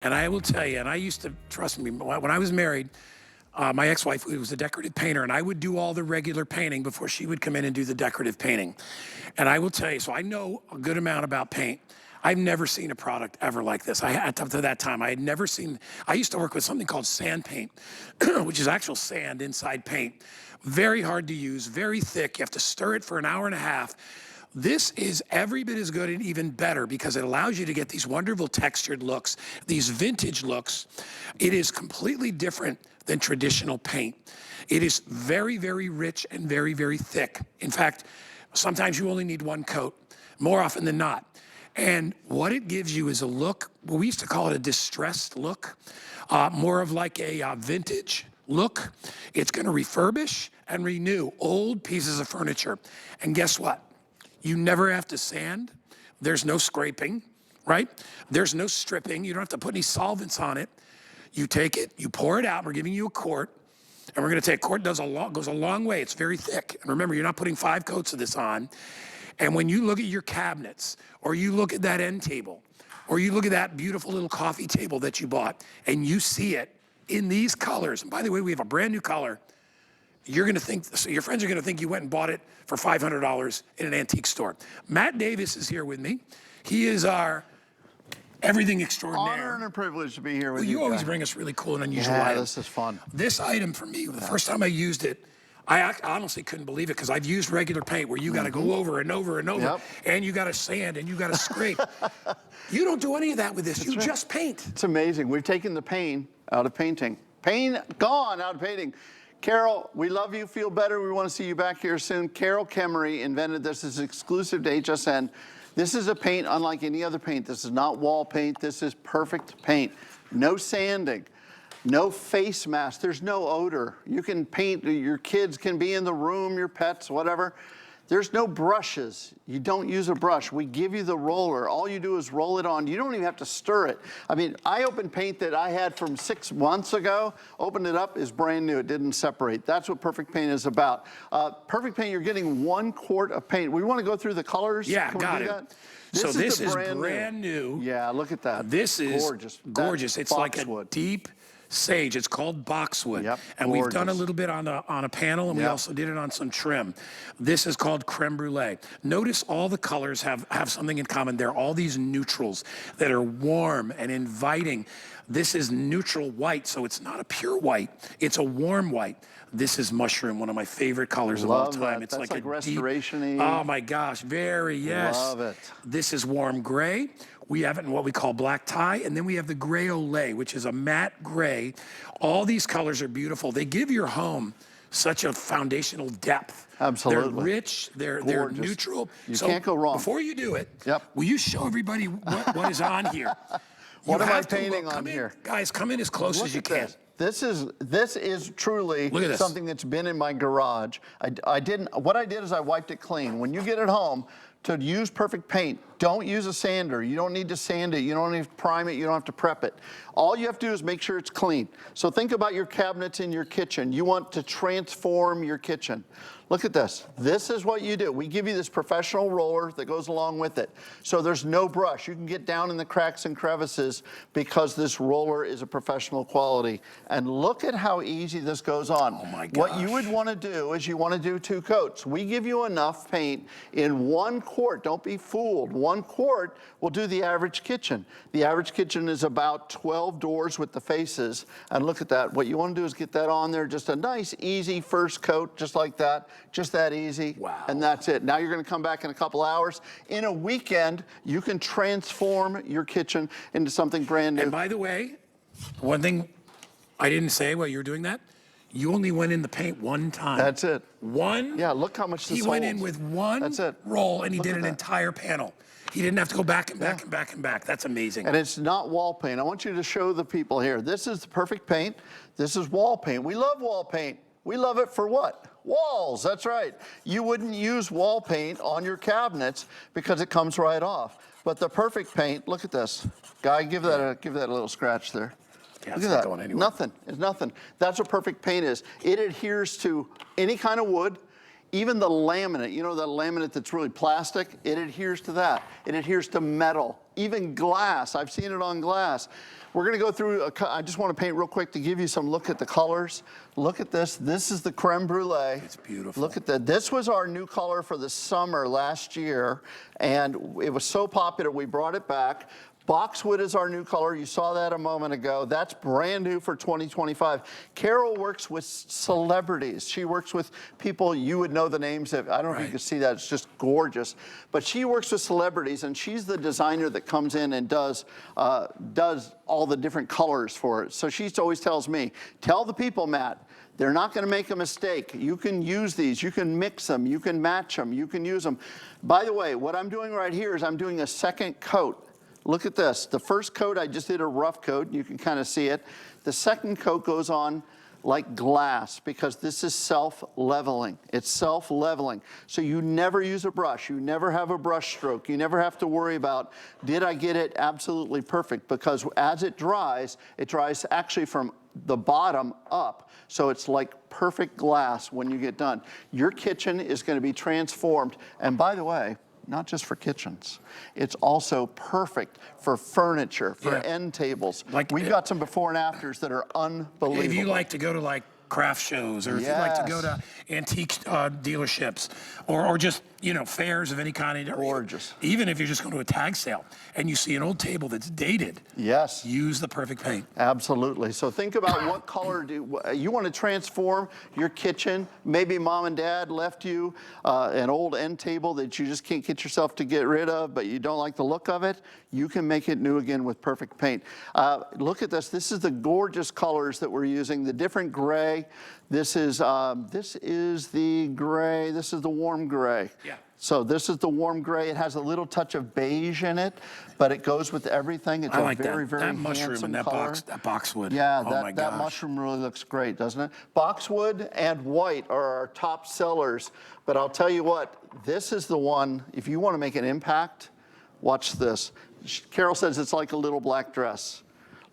And I will tell you, and I used to, trust me, when I was married, my ex-wife who was a decorative painter, and I would do all the regular painting before she would come in and do the decorative painting. And I will tell you, so I know a good amount about paint. I've never seen a product ever like this. Up to that time, I had never seen, I used to work with something called sand paint, which is actual sand inside paint. Very hard to use, very thick. You have to stir it for an hour and a half. This is every bit as good and even better because it allows you to get these wonderful textured looks, these vintage looks. It is completely different than traditional paint. It is very, very rich and very, very thick. In fact, sometimes you only need one coat, more often than not. And what it gives you is a look, well, we used to call it a distressed look, more of like a vintage look. It's gonna refurbish and renew old pieces of furniture. And guess what? You never have to sand. There's no scraping, right? There's no stripping. You don't have to put any solvents on it. You take it, you pour it out. We're giving you a quart. And we're gonna take, quart goes a long way. It's very thick. And remember, you're not putting 5 coats of this on. And when you look at your cabinets, or you look at that end table, or you look at that beautiful little coffee table that you bought, and you see it in these colors, and by the way, we have a brand new color, you're gonna think, so your friends are gonna think you went and bought it for $500 in an antique store. Matt Davis is here with me. He is our everything extraordinaire. Honor and a privilege to be here with you. You always bring us really cool and unusual items. This is fun. This item for me, the first time I used it, I honestly couldn't believe it because I've used regular paint where you got to go over and over and over, and you got to sand and you got to scrape. You don't do any of that with this. You just paint. It's amazing. We've taken the pain out of painting. Pain gone out of painting. Carol, we love you. Feel better. We want to see you back here soon. Carol Kemery invented this. This is exclusive to HSN. This is a paint unlike any other paint. This is not wall paint. This is perfect paint. No sanding. No face mask, there's no odor. You can paint, your kids can be in the room, your pets, whatever. There's no brushes. You don't use a brush. We give you the roller. All you do is roll it on. You don't even have to stir it. I mean, I opened paint that I had from 6 months ago, opened it up, is brand new. It didn't separate. That's what Perfect Paint is about. Perfect Paint, you're getting 1 quart of paint. We want to go through the colors. Yeah, Can got it. That? So this is brand new. Yeah, look at that. This is gorgeous. Gorgeous. It's like a deep sage. It's called boxwood. Yep, and we've done a little bit on a panel, and we also did it on some trim. This is called creme brulee. Notice all the colors have something in common. They're all these neutrals that are warm and inviting. This is neutral white, so it's not a pure white. It's a warm white. This is mushroom, one of my favorite colors of all time. It's like a restoration-y. Deep, oh my gosh, very, yes. Love it. This is warm gray. We have it in what we call black tie, and then we have the gray olay, which is a matte gray. All these colors are beautiful. They give your home such a foundational depth. Absolutely. They're rich, they're neutral. You can't go wrong. Before you do it, Yep. will you show everybody what is on here? What am I painting on here? Guys, come in as close as you can. This is truly something that's been in my garage. What I did is I wiped it clean. When you get it home, to use Perfect Paint, don't use a sander. You don't need to sand it. You don't need to prime it. You don't have to prep it. All you have to do is make sure it's clean. So think about your cabinets in your kitchen. You want to transform your kitchen. Look at this. This is what you do. We give you this professional roller that goes along with it. So there's no brush. You can get down in the cracks and crevices because this roller is a professional quality. And look at how easy this goes on. Oh my gosh. What you would want to do is you want to do 2 coats. We give you enough paint in 1 quart. Don't be fooled. 1 quart will do the average kitchen. The average kitchen is about 12 doors with the faces. And look at that. What you want to do is get that on there. Just a nice, easy first coat, just like that. Just that easy. Wow. And that's it. Now you're going to come back in a couple hours. In a weekend, you can transform your kitchen into something brand new. And by the way, one thing I didn't say while you were doing that, you only went in the paint 1 time. That's it. One? Yeah, look how much this He went in with 1 roll and he did an entire panel. He didn't have to go back and back and back and back. That's amazing. And it's not wall paint. I want you to show the people here. This is the Perfect Paint. This is wall paint. We love wall paint. We love it for what? Walls, that's right. You wouldn't use wall paint on your cabinets because it comes right off. But the Perfect Paint, look at this. Guy, give that a little scratch there. Yeah, look it's at not that. going anywhere. Nothing. It's nothing. That's what Perfect Paint is. It adheres to any kind of wood. Even the laminate, you know that laminate that's really plastic, it adheres to that. It adheres to metal. even glass. I've seen it on glass. We're gonna go through, I just wanna paint real quick to give you some look at the colors. Look at this. This is the creme brulee. It's beautiful. Look at that. This was our new color for the summer last year, and it was so popular we brought it back. Boxwood is our new color. You saw that a moment ago. That's brand new for 2025. Carol works with celebrities. She works with people you would know the names of. I don't know if you can see that. It's just gorgeous. But she works with celebrities, and she's the designer that comes in and does all the different colors for it. So she always tells me, tell the people, Matt, they're not going to make a mistake. You can use these. You can mix them. You can match them. You can use them. By the way, what I'm doing right here is I'm doing a second coat. Look at this. The first coat, I just did a rough coat. You can kind of see it. The second coat goes on like glass because this is self-leveling. It's self-leveling. So you never use a brush. You never have a brush stroke. You never have to worry about, did I get it absolutely perfect? Because as it dries actually from the bottom up. So it's like perfect glass when you get done. Your kitchen is going to be transformed. And by the way, not just for kitchens. It's also perfect for furniture, for end tables. We've got some before and afters that are unbelievable. If you like to go to like craft shows, or if you like to go to antique dealerships, or just, you know, fairs of any kind. Gorgeous. Even if you're just going to a tag sale and you see an old table that's dated. Yes. Use the perfect paint. Absolutely. So think about what color you want to transform your kitchen. Maybe mom and dad left you an old end table that you just can't get yourself to get rid of, but you don't like the look of it. You can make it new again with perfect paint. Look at this. This is the gorgeous colors that we're using. The different gray. This is the gray. This is the warm gray. Yeah. So this is the warm gray. It has a little touch of beige in it, but it goes with everything. It's I like a very, that. very That mushroom handsome and that color. that boxwood. Yeah, oh my that gosh. mushroom really looks great, doesn't it? Boxwood and white are our top sellers. But I'll tell you what, this is the one, if you want to make an impact, watch this. Carol says it's like a little black dress.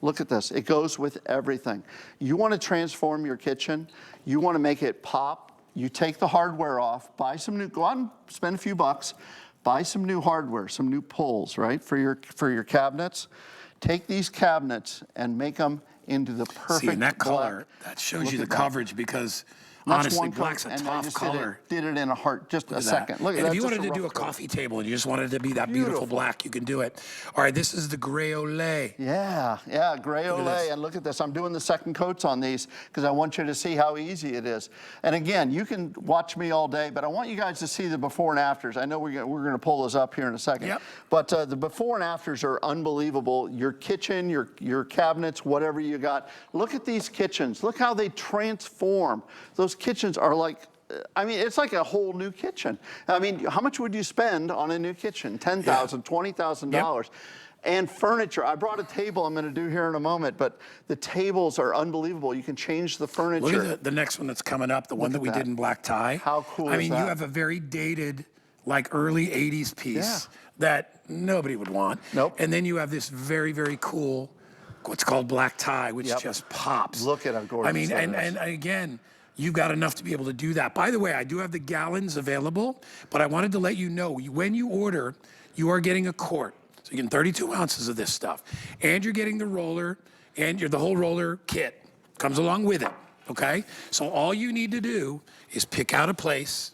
Look at this. It goes with everything. You want to transform your kitchen. You want to make it pop. You take the hardware off, buy some new, go out and spend a few bucks, buy some new hardware, some new pulls, right, for your cabinets. Take these cabinets and make them into the perfect See, and that color, black. that shows Look you the at that. coverage because That's honestly, one coat, black's a and I tough just color. Did it in a heart, just a second. Look at and that. if you just wanted to do a rough coat. coffee table and you just wanted it to be that beautiful black, you can do it. All right, this is the gray ole. Yeah, gray ole. And look at this. I'm doing the second coats on these because I want you to see how easy it is. And again, you can watch me all day, but I want you guys to see the before and afters. I know we're going to pull this up here in a second. Yep. But the before and afters are unbelievable. Your kitchen, your cabinets, whatever you got. Look at these kitchens. Look how they transform. Those kitchens are like, I mean, it's like a whole new kitchen. I mean, how much would you spend on a new kitchen? $10,000, $20,000. Yep. And furniture. I brought a table I'm going to do here in a moment, but the tables are unbelievable. You can change the furniture. Look at the next one that's coming up, the one that we did in black tie. How cool is that? I mean, you have a very dated, like early 80s piece that nobody would want. Nope. And then you have this very, very cool, what's called black tie, which just pops. Look at how gorgeous I mean, that and again, you've got enough to be able to do that. By the way, I do have the gallons available, but I wanted to let you know, when you order, you are getting a quart. So you're getting 32 ounces of this stuff. And you're getting the roller, and the whole roller kit comes along with it, okay? So all you need to do is pick out a place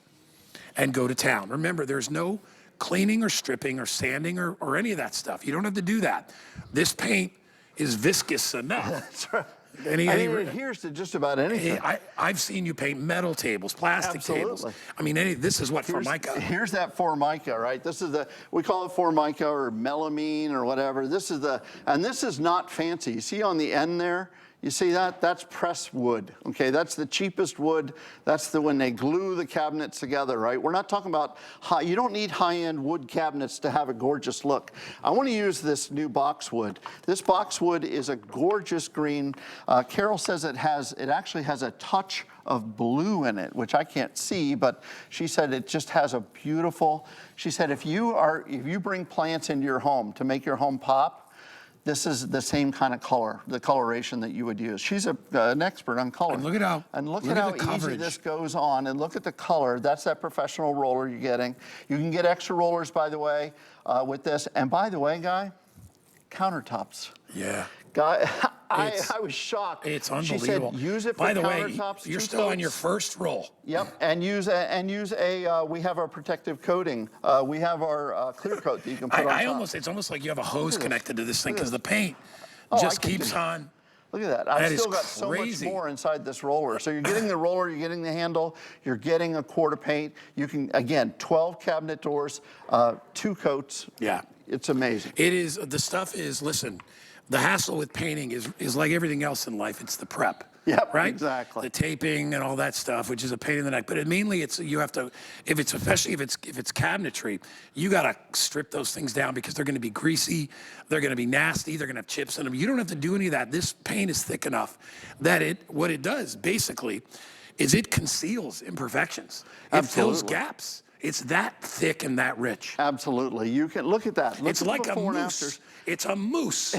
and go to town. Remember, there's no cleaning or stripping or sanding or any of that stuff. You don't have to do that. This paint is viscous enough. That's right. It adheres to just about anything. I've seen you paint metal tables, plastic tables. I mean, this is what Formica. Here's that Formica, right? This is we call it Formica or melamine or whatever. This is not fancy. You see on the end there? You see that? That's pressed wood, okay? That's the cheapest wood. That's when they glue the cabinets together, right? We're not talking about you don't need high-end wood cabinets to have a gorgeous look. I want to use this new boxwood. This boxwood is a gorgeous green. Carol says it actually has a touch of blue in it, which I can't see, but she said it just has a beautiful, she said if you bring plants into your home to make your home pop, this is the same kind of color, the coloration that you would use. She's an expert on color. And look at how, easy this goes on, and look at the color. That's that professional roller you're getting. You can get extra rollers, by the way, with this. And by the way, Guy, countertops. Yeah. Guy, I was shocked. It's She unbelievable. said, use it for By the way, countertops. you're 2 still on coats. your first roll. Yep, and use a we have our protective coating. We have our clear coat that you can put on top. It's almost like you have a hose this. connected to this thing Look at because the paint I just can keeps do- on. Look at that. I've That is still got so much crazy. more inside this roller. So you're getting the roller, you're getting the handle, you're getting a quart of paint. You can, again, 12 cabinet doors, 2 coats. Yeah. It's amazing. It is, the stuff is, listen, the hassle with painting is like everything else in life. It's the prep. Yep, right? exactly. The taping and all that stuff, which is a pain in the neck. But mainly, you have to, especially if it's cabinetry, you got to strip those things down because they're going to be greasy, they're going to be nasty, they're going to have chips in them. You don't have to do any of that. This paint is thick enough that what it does basically is it conceals imperfections. It fills Absolutely. gaps. It's that thick and that rich. Absolutely. You can look at that. Look It's at like the a before and mousse. afters. It's a mousse.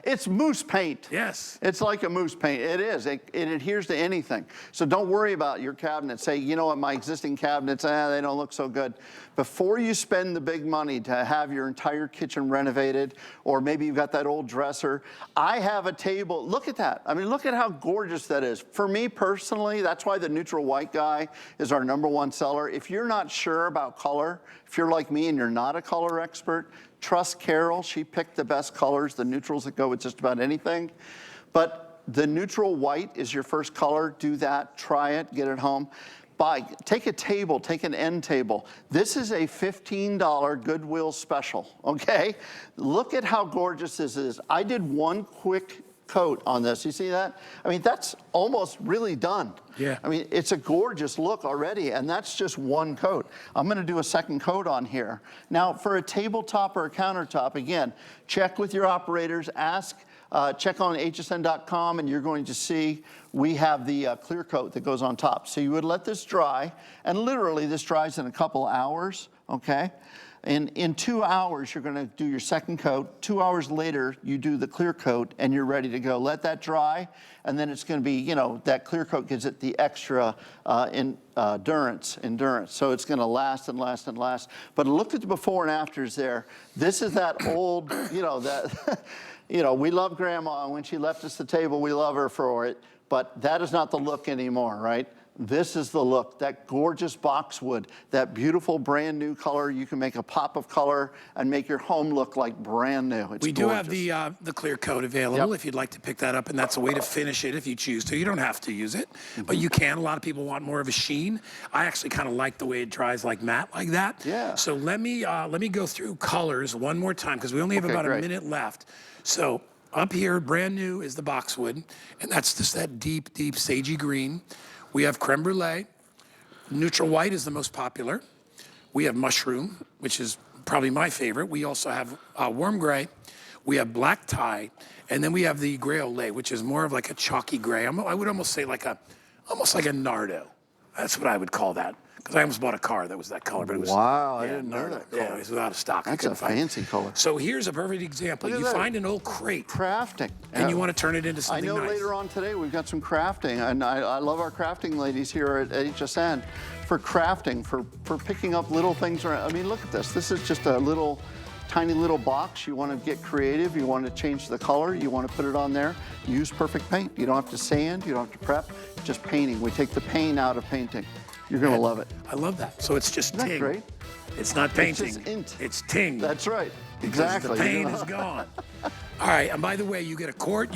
It's mousse paint. Yes. It's like a mousse paint. It is. It adheres to anything. So don't worry about your cabinet. Say, you know what, my existing cabinets, they don't look so good. Before you spend the big money to have your entire kitchen renovated, or maybe you've got that old dresser, I have a table. Look at that. I mean, look at how gorgeous that is. For me personally, that's why the neutral white guy is our #1 seller. If you're not sure about color, if you're like me and you're not a color expert, trust Carol. She picked the best colors, the neutrals that go with just about anything. But the neutral white is your first color. Do that, try it, get it home. Take a table, take an end table. This is a $15 Goodwill special, okay? Look at how gorgeous this is. I did one quick coat on this. You see that? I mean, that's almost really done. Yeah. I mean, it's a gorgeous look already, and that's just one coat. I'm gonna do a second coat on here. Now, for a tabletop or a countertop, again, check with your operators, check on hsn.com, and you're going to see we have the clear coat that goes on top. So you would let this dry, and literally this dries in a couple hours, okay? And in 2 hours, you're gonna do your second coat. 2 hours later, you do the clear coat and you're ready to go. Let that dry, and then it's gonna be, you know, that clear coat gives it the extra endurance. So it's gonna last and last and last. But look at the before and afters there. This is that old, you know, that, you know, we love Grandma, and when she left us the table, we love her for it, but that is not the look anymore, right? This is the look, that gorgeous boxwood, that beautiful brand new color. You can make a pop of color and make your home look like brand new. It's We do have gorgeous. the clear coat available if you'd like to pick that up, and that's a way to finish it if you choose to. You don't have to use it, but you can. A lot of people want more of a sheen. I actually kind of like the way it dries like matte like that. Yeah. So let me go through colors one more time because we only have Okay, about great. a minute left. So up here, brand new is the boxwood, and that's just that deep, deep sagey green. We have creme brulee. Neutral white is the most popular. We have mushroom, which is probably my favorite. We also have warm gray. We have black tie, and then we have the gray ole, which is more of like a chalky gray. I would almost say almost like a nardo. That's what I would call that. Because I almost bought a car that was that color, but it was Wow, I didn't know that Yeah, color. it was out of stock. I That's couldn't a find it. fancy color. So here's a perfect example. Look at You that. find an old crate, Crafting. and you want to turn it into I something know nice. later on today we've got some crafting, and I love our crafting ladies here at HSN for crafting, for picking up little things around. I mean, look at this. This is just a little, tiny little box. You want to get creative. You want to change the color. You want to put it on there. Use perfect paint. You don't have to sand. You don't have to prep. Just painting. We take the pain out of painting. You're going to love it. I love that. So it's just Isn't that ting. great? It's not painting. just int. It's ting. That's right. Because Exactly. the pain is gone. All right, and by the way, you get a quart.